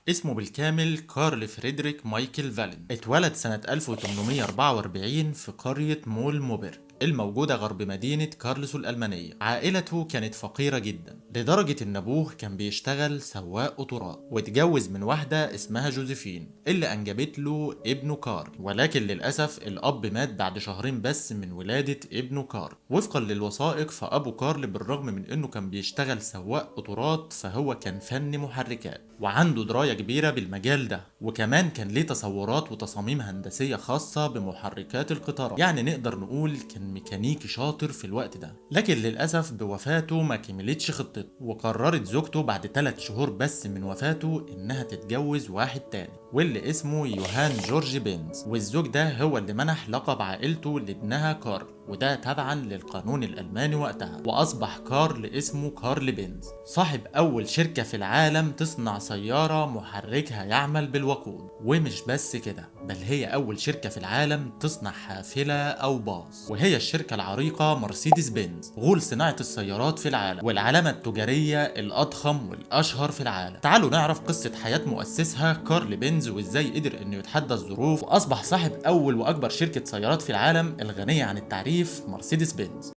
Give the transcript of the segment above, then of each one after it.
اسمه بالكامل كارل فريدريك مايكل فالين. اتولد سنة 1844 في قرية مول موبر الموجودة غرب مدينة كارلسو الألمانية. عائلته كانت فقيرة جدا لدرجة إن أبوه كان بيشتغل سواق قطارات، واتجوز من واحدة اسمها جوزيفين اللي أنجبت له ابنه كارل. ولكن للأسف الأب مات بعد شهرين بس من ولادة ابنه كارل. وفقا للوثائق فأبو كارل بالرغم من إنه كان بيشتغل سواق قطارات فهو كان فني محركات وعنده دراية كبيرة بالمجال ده، وكمان كان ليه تصورات وتصاميم هندسية خاصة بمحركات القطارات. يعني نقدر نقول كان ميكانيكي شاطر في الوقت ده. لكن للأسف بوفاته ما كملتش خطته، وقررت زوجته بعد 3 شهور بس من وفاته إنها تتجوز واحد تاني واللي اسمه يوهان جورج بينز. والزوج ده هو اللي منح لقب عائلته لابنها كارل، وده تبعا للقانون الألماني وقتها. وأصبح كارل اسمه كارل بينز صاحب أول شركة في العالم تصنع سيارة محركها يعمل بالوقود. ومش بس كده، بل هي أول شركة في العالم تصنع حافلة أو باص، وهي الشركة العريقة مرسيدس بنز غول صناعة السيارات في العالم والعلامة التجارية الأضخم والأشهر في العالم. تعالوا نعرف قصة حياة مؤسسها كارل بينز وإزاي قدر إنه يتحدى الظروف وأصبح صاحب أول وأكبر شركة سيارات في العالم الغنية عن التعريف مرسيدس بنز.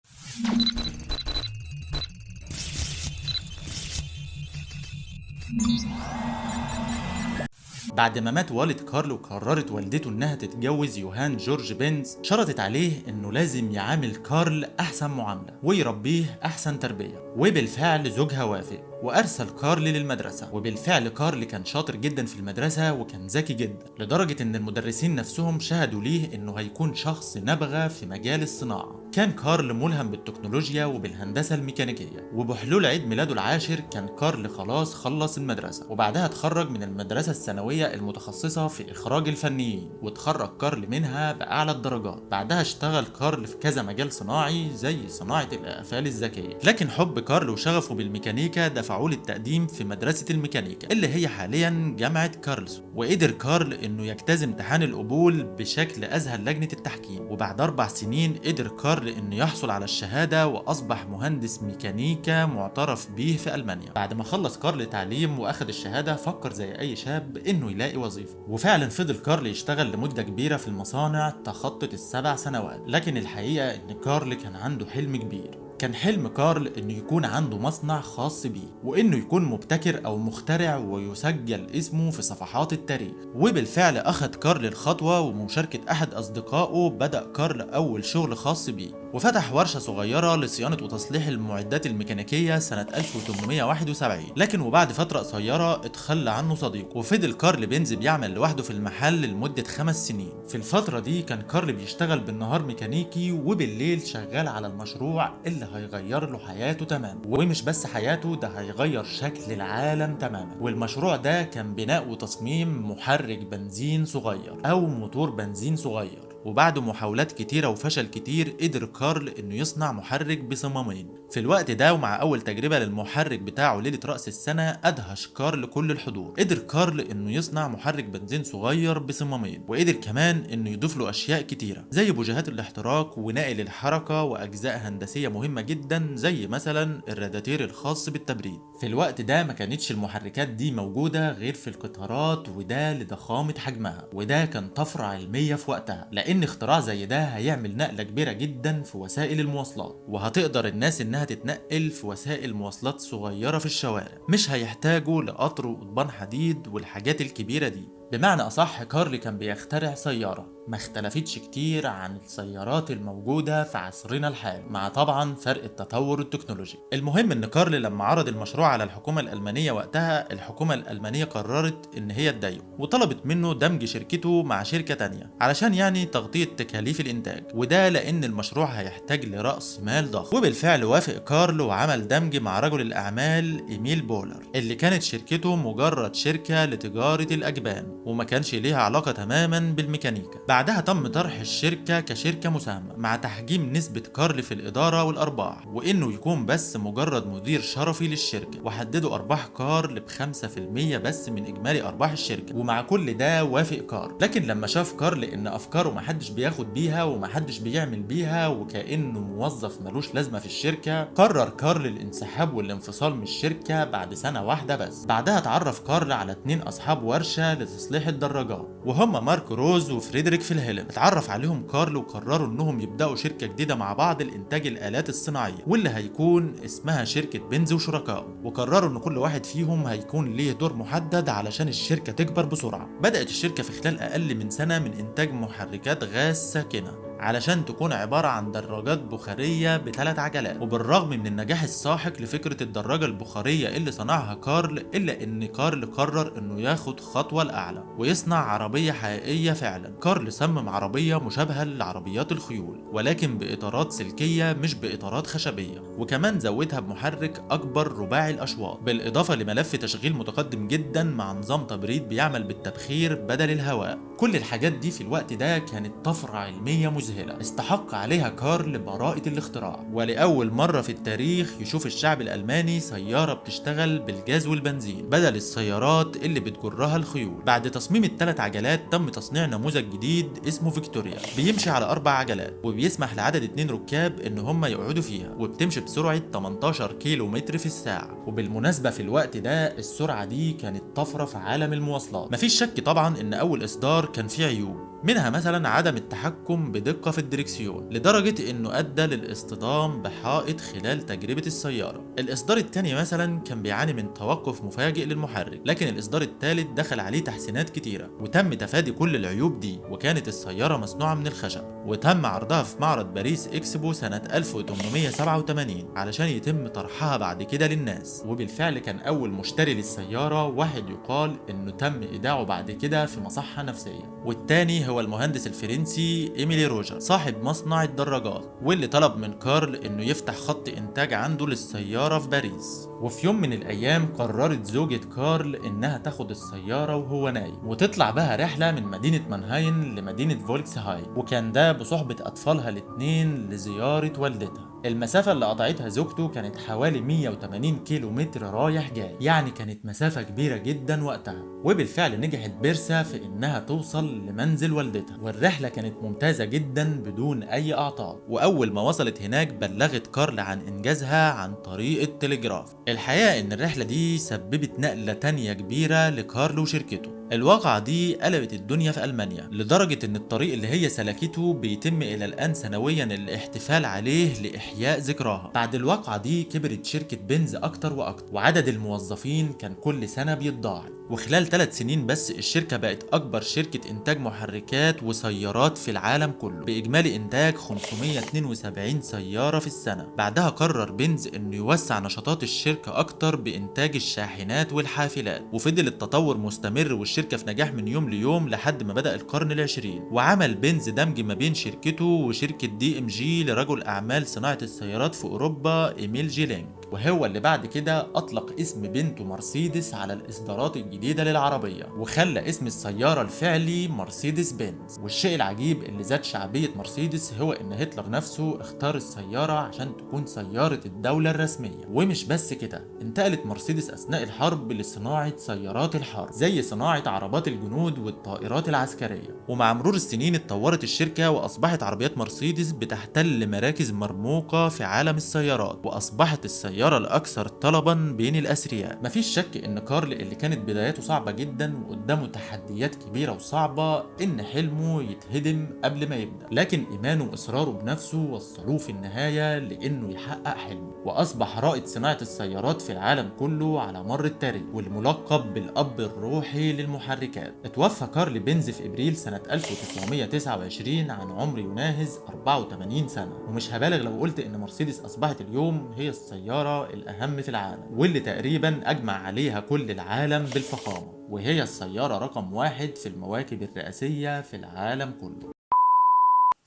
بعد ما مات والد كارل وقررت والدته انها تتجوز يوهان جورج بينز، شرطت عليه انه لازم يعامل كارل احسن معامله ويربيه احسن تربيه. وبالفعل زوجها وافق وارسل كارل للمدرسه. وبالفعل كارل كان شاطر جدا في المدرسه وكان ذكي جدا لدرجه ان المدرسين نفسهم شهدوا ليه انه هيكون شخص نابغه في مجال الصناعه. كان كارل ملهم بالتكنولوجيا وبالهندسه الميكانيكيه، وبحلول عيد ميلاده العاشر كان كارل خلاص خلص المدرسه، وبعدها اتخرج من المدرسه الثانويه المتخصصه في اخراج الفنيين، واتخرج كارل منها باعلى الدرجات. بعدها اشتغل كارل في كذا مجال صناعي زي صناعه الاقفال الذكيه. لكن حب كارل وشغفه بالميكانيكا دفعوه للتقديم في مدرسه الميكانيكا اللي هي حاليا جامعه كارلسو. وقدر كارل انه يجتاز امتحان القبول بشكل اذهل لجنه التحكيم، وبعد 4 سنين قدر كارل انه يحصل على الشهاده واصبح مهندس ميكانيكا معترف به في المانيا. بعد ما خلص كارل تعليم واخد الشهاده فكر زي اي شاب انه يلاقي وظيفه، وفعلا فضل كارل يشتغل لمده كبيره في المصانع تخطت ال7 سنوات. لكن الحقيقه ان كارل كان عنده حلم كبير. كان حلم كارل انه يكون عنده مصنع خاص بيه، وانه يكون مبتكر او مخترع ويسجل اسمه في صفحات التاريخ. وبالفعل اخذ كارل الخطوة، ومشاركة احد اصدقائه بدأ كارل اول شغل خاص بيه، وفتح ورشة صغيرة لصيانة وتصليح المعدات الميكانيكية سنة 1871. لكن وبعد فترة قصيرة اتخلى عنه صديقه، وفضل كارل بينز بيعمل لوحده في المحل لمدة 5 سنين. في الفترة دي كان كارل بيشتغل بالنهار ميكانيكي وبالليل شغال على المشروع اللي هيغير له حياته تماما. ومش بس حياته، ده هيغير شكل العالم تماما. والمشروع ده كان بناء وتصميم محرك بنزين صغير او موتور بنزين صغير. وبعد محاولات كتيرة وفشل كتير قدر كارل انه يصنع محرك بصمامين. في الوقت ده ومع اول تجربة للمحرك بتاعه ليلة رأس السنة ادهش كارل كل الحضور. قدر كارل انه يصنع محرك بنزين صغير بصمامين، وقدر كمان انه يضيف له اشياء كتيرة زي بوجيهات الاحتراق وناقل الحركة واجزاء هندسية مهمة جدا زي مثلا الراداتير الخاص بالتبريد. في الوقت ده ما كانتش المحركات دي موجودة غير في القطارات، وده لضخامة حجمها، وده كان طفرة علمية في وقتها، لان اختراع زي ده هيعمل نقلة كبيرة جدا في وسائل المواصلات، وهتقدر الناس انها تتنقل في وسائل مواصلات صغيرة في الشوارع، مش هيحتاجوا لقطر وقضبان حديد والحاجات الكبيرة دي. بمعنى أصح كارل كان بيخترع سيارة ما اختلفتش كتير عن السيارات الموجودة في عصرنا الحالي، مع طبعا فرق التطور التكنولوجي. المهم ان كارل لما عرض المشروع على الحكومة الألمانية وقتها، الحكومة الألمانية قررت ان هي تدعمه، وطلبت منه دمج شركته مع شركة تانية علشان يعني تغطية تكاليف الإنتاج، وده لأن المشروع هيحتاج لرأس مال ضخم. وبالفعل وافق كارل وعمل دمج مع رجل الأعمال إيميل بولر اللي كانت شركته مجرد شركة لتجارة الأجبان، وما كانش ليها علاقة تماما بالميكانيكا. بعدها تم طرح الشركة كشركة مساهمة مع تحجيم نسبة كارل في الإدارة والأرباح، وإنه يكون بس مجرد مدير شرفي للشركة، وحددوا أرباح كارل ب5% بس من إجمالي أرباح الشركة. ومع كل ده وافق كارل، لكن لما شاف كارل إن أفكاره محدش بياخد بيها ومحدش بيعمل بيها وكأنه موظف ملوش لازمة في الشركة، قرر كارل الانسحاب والانفصال من الشركة بعد سنة واحدة بس. بعدها اتعرف كارل على 2 أصحاب ورشة لتصليح الدراجات، وهم مارك روز وفريدريك فيلهيلم. اتعرف عليهم كارل وقرروا انهم يبدأوا شركة جديدة مع بعض لإنتاج الآلات الصناعية، واللي هيكون اسمها شركة بنز وشركائه. وقرروا ان كل واحد فيهم هيكون ليه دور محدد علشان الشركة تكبر بسرعة. بدأت الشركة في خلال أقل من سنة من إنتاج محركات غاز ساكنة علشان تكون عبارة عن دراجات بخارية ب3 عجلات. وبالرغم من النجاح الساحق لفكرة الدراجة البخارية اللي صنعها كارل، إلا إن كارل قرر إنه ياخد خطوة الأعلى ويصنع عربية حقيقية فعلا. كارل صمم عربية مشابهة لعربيات الخيول، ولكن بإطارات سلكية مش بإطارات خشبية، وكمان زودها بمحرك أكبر رباعي الأشواط، بالإضافة لملف تشغيل متقدم جدا مع نظام تبريد بيعمل بالتبخير بدل الهواء. كل الحاجات دي في الوقت ده كانت طفرة علمية مذهلة استحق عليها كارل براءة الاختراع. ولأول مرة في التاريخ يشوف الشعب الألماني سيارة بتشتغل بالجاز والبنزين بدل السيارات اللي بتجرها الخيول. بعد تصميم ال3 عجلات تم تصنيع نموذج جديد اسمه فيكتوريا، بيمشي على 4 عجلات وبيسمح لعدد 2 ركاب ان هم يقعدوا فيها، وبتمشي بسرعة 18 كيلو متر في الساعة. وبالمناسبة في الوقت ده السرعة دي كانت طفرة في عالم المواصلات. مفيش شك طبعا ان اول اصدار كان فيه عيوب، منها مثلا عدم التحكم بدقة في الدركسيون لدرجة انه ادى للاصطدام بحائط خلال تجربة السيارة. الاصدار الثاني مثلا كان بيعاني من توقف مفاجئ للمحرك، لكن الاصدار الثالث دخل عليه تحسينات كتيرة وتم تفادي كل العيوب دي. وكانت السيارة مصنوعة من الخشب، وتم عرضها في معرض باريس اكسبو سنة 1887 علشان يتم طرحها بعد كده للناس. وبالفعل كان اول مشتري للسيارة واحد يقال انه تم ايداعه بعد كده في مصحة نفسية، والتاني هو المهندس الفرنسي إيميلي روجر صاحب مصنع الدراجات، واللي طلب من كارل انه يفتح خط انتاج عنده للسيارة في باريس. وفي يوم من الايام قررت زوجة كارل انها تاخد السيارة وهو نايم وتطلع بها رحلة من مدينة مانهاين لمدينة فولكسهاين، وكان ده بصحبة اطفالها الاتنين لزيارة والدتها. المسافة اللي قطعتها زوجته كانت حوالي 180 كيلو متر رايح جاي، يعني كانت مسافة كبيرة جدا وقتها. وبالفعل نجحت بيرسا في انها توصل لمنزل والدتها، والرحلة كانت ممتازة جدا بدون اي اعطال. واول ما وصلت هناك بلغت كارل عن انجازها عن طريق التلجراف. الحقيقة ان الرحلة دي سببت نقلة تانية كبيرة لكارل وشركته. الواقعة دي قلبت الدنيا في ألمانيا لدرجة إن الطريق اللي هي سلكته بيتم إلى الآن سنويا الاحتفال عليه لإحياء ذكراها. بعد الواقعة دي كبرت شركة بنز أكتر وأكتر، وعدد الموظفين كان كل سنة بيتضاعف، وخلال 3 سنين بس الشركة بقت أكبر شركة إنتاج محركات وسيارات في العالم كله بإجمالي إنتاج 572 سيارة في السنة. بعدها قرر بنز إنه يوسع نشاطات الشركة أكتر بإنتاج الشاحنات والحافلات، وفضل التطور مستمر والشركة في نجاح من يوم ليوم لحد ما بدأ القرن العشرين. وعمل بنز دمج ما بين شركته وشركة دي ام جي لرجل أعمال صناعة السيارات في أوروبا إيميل جيلينج، وهو اللي بعد كده أطلق اسم بنته مرسيدس على الإصدارات الجديدة للعربية، وخلى اسم السيارة الفعلي مرسيدس بنز. والشيء العجيب اللي زاد شعبية مرسيدس هو إن هتلر نفسه اختار السيارة عشان تكون سيارة الدولة الرسمية. ومش بس كده، انتقلت مرسيدس أثناء الحرب لصناعة سيارات الحرب زي صناعة عربات الجنود والطائرات العسكرية. ومع مرور السنين اتطورت الشركة وأصبحت عربيات مرسيدس بتحتل مراكز مرموقة في عالم السيارات، وأصبحت السيارة الأكثر طلبا بين الأثرياء. مفيش شك إن كارل اللي كانت بداياته صعبة جدا وقدامه تحديات كبيرة وصعبة إن حلمه يتهدم قبل ما يبدأ، لكن إيمانه وإصراره بنفسه وصلوه في النهاية لإنه يحقق حلمه، وأصبح رائد صناعة السيارات في العالم كله على مر التاريخ، والملقب بالأب الروحي للمحركات. اتوفى كارل بنز في ابريل سنة 1929 عن عمر يناهز 84 سنة. ومش هبالغ لو قلت ان مرسيدس اصبحت اليوم هي السيارة الاهم في العالم، واللي تقريبا اجمع عليها كل العالم بالفخامة، وهي السيارة رقم 1 في المواكب الرئاسية في العالم كله.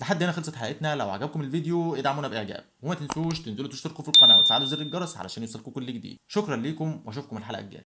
لحد هنا خلصت حلقتنا. لو عجبكم الفيديو ادعمونا باعجاب، وما تنسوش تنزلوا تشتركوا في القناة وتفعلوا زر الجرس علشان يوصلكم كل جديد. شكرا ليكم واشوفكم الحلقة الجاية.